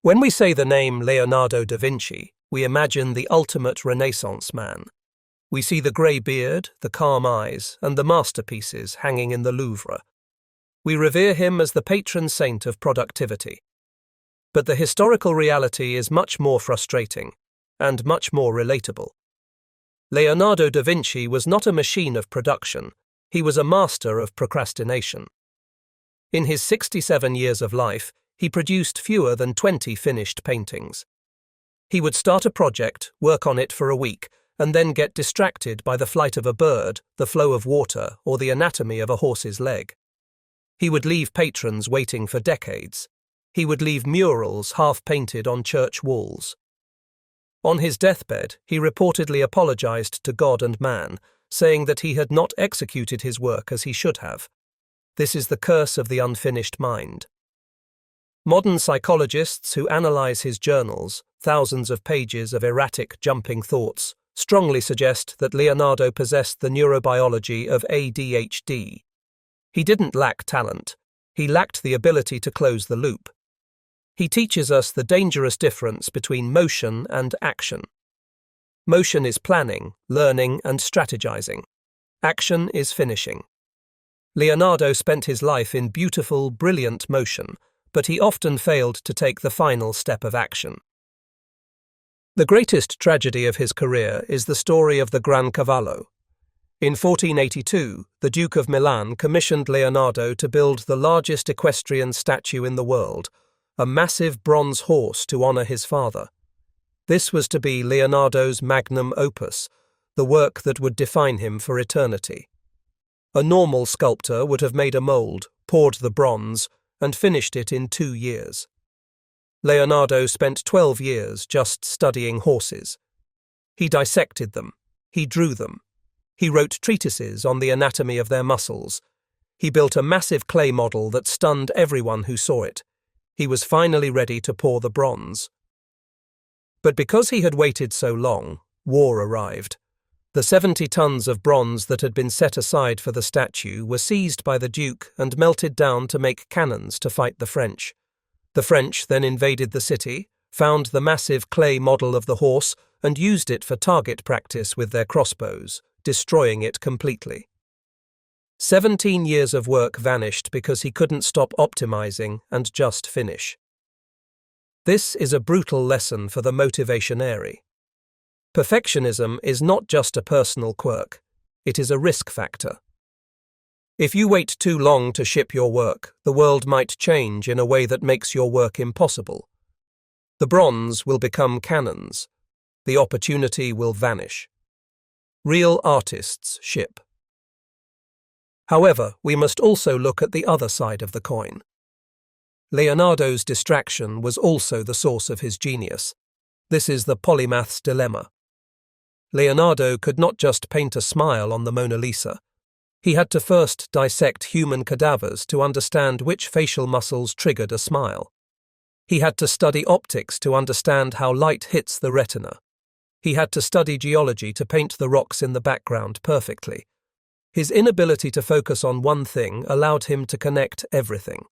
When we say the name Leonardo da Vinci, we imagine the ultimate Renaissance man. We see the grey beard, the calm eyes, and the masterpieces hanging in the Louvre. We revere him as the patron saint of productivity. But the historical reality is much more frustrating and much more relatable. Leonardo da Vinci was not a machine of production, he was a master of procrastination. In his 67 years of life, he produced fewer than 20 finished paintings. He would start a project, work on it for a week, and then get distracted by the flight of a bird, the flow of water, or the anatomy of a horse's leg. He would leave patrons waiting for decades. He would leave murals half-painted on church walls. On his deathbed, he reportedly apologized to God and man, saying that he had not executed his work as he should have. This is the curse of the unfinished mind. Modern psychologists who analyze his journals, thousands of pages of erratic, jumping thoughts, strongly suggest that Leonardo possessed the neurobiology of ADHD. He didn't lack talent. He lacked the ability to close the loop. He teaches us the dangerous difference between motion and action. Motion is planning, learning, and strategizing. Action is finishing. Leonardo spent his life in beautiful, brilliant motion, but he often failed to take the final step of action. The greatest tragedy of his career is the story of the Gran Cavallo. In 1482, the Duke of Milan commissioned Leonardo to build the largest equestrian statue in the world, a massive bronze horse to honor his father. This was to be Leonardo's magnum opus, the work that would define him for eternity. A normal sculptor would have made a mold, poured the bronze, and finished it in 2 years. Leonardo spent 12 years just studying horses. He dissected them. He drew them. He wrote treatises on the anatomy of their muscles. He built a massive clay model that stunned everyone who saw it. He was finally ready to pour the bronze. But because he had waited so long, war arrived. The 70 tons of bronze that had been set aside for the statue were seized by the Duke and melted down to make cannons to fight the French. The French then invaded the city, found the massive clay model of the horse, and used it for target practice with their crossbows, destroying it completely. 17 years of work vanished because he couldn't stop optimizing and just finish. This is a brutal lesson for the motivationairy. Perfectionism is not just a personal quirk, it is a risk factor. If you wait too long to ship your work, the world might change in a way that makes your work impossible. The bronze will become cannons. The opportunity will vanish. Real artists ship. However, we must also look at the other side of the coin. Leonardo's distraction was also the source of his genius. This is the Polymath's dilemma. Leonardo could not just paint a smile on the Mona Lisa. He had to first dissect human cadavers to understand which facial muscles triggered a smile. He had to study optics to understand how light hits the retina. He had to study geology to paint the rocks in the background perfectly. His inability to focus on one thing allowed him to connect everything.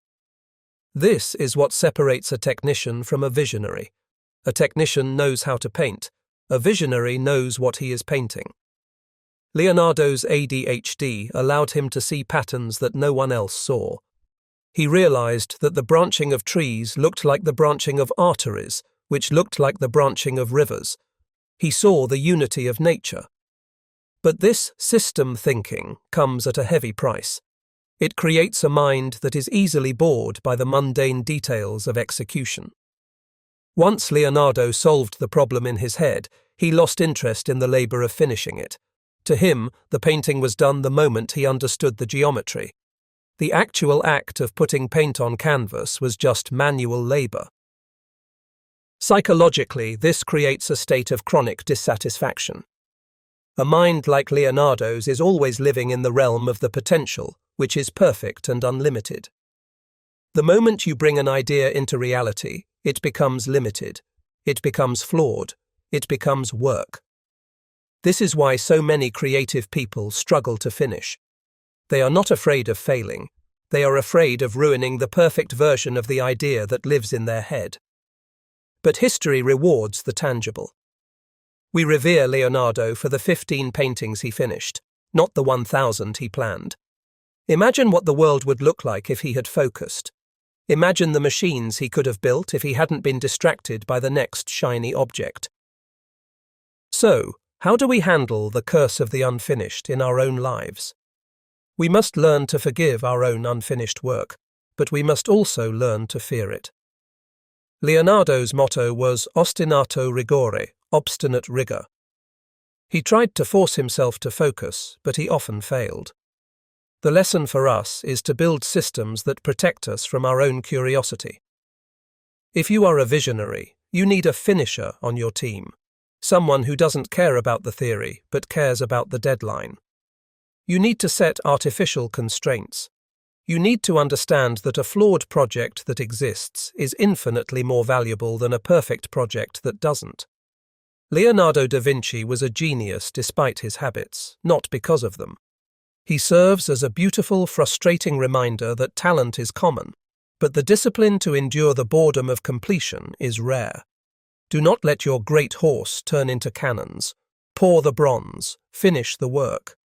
This is what separates a technician from a visionary. A technician knows how to paint. A visionary knows what he is painting. Leonardo's ADHD allowed him to see patterns that no one else saw. He realized that the branching of trees looked like the branching of arteries, which looked like the branching of rivers. He saw the unity of nature. But this system thinking comes at a heavy price. It creates a mind that is easily bored by the mundane details of execution. Once Leonardo solved the problem in his head, he lost interest in the labor of finishing it. To him, the painting was done the moment he understood the geometry. The actual act of putting paint on canvas was just manual labor. Psychologically, this creates a state of chronic dissatisfaction. A mind like Leonardo's is always living in the realm of the potential, which is perfect and unlimited. The moment you bring an idea into reality, it becomes limited. It becomes flawed. It becomes work. This is why so many creative people struggle to finish. They are not afraid of failing. They are afraid of ruining the perfect version of the idea that lives in their head. but history rewards the tangible. We revere Leonardo for the 15 paintings he finished, not the 1,000 he planned. Imagine what the world would look like if he had focused. Imagine the machines he could have built if he hadn't been distracted by the next shiny object. So, how do we handle the curse of the unfinished in our own lives? We must learn to forgive our own unfinished work, but we must also learn to fear it. Leonardo's motto was ostinato rigore, obstinate rigor. He tried to force himself to focus, but he often failed. The lesson for us is to build systems that protect us from our own curiosity. If you are a visionary, you need a finisher on your team, someone who doesn't care about the theory but cares about the deadline. You need to set artificial constraints. You need to understand that a flawed project that exists is infinitely more valuable than a perfect project that doesn't. Leonardo da Vinci was a genius despite his habits, not because of them. He serves as a beautiful, frustrating reminder that talent is common, but the discipline to endure the boredom of completion is rare. Do not let your great horse turn into cannons. Pour the bronze, finish the work.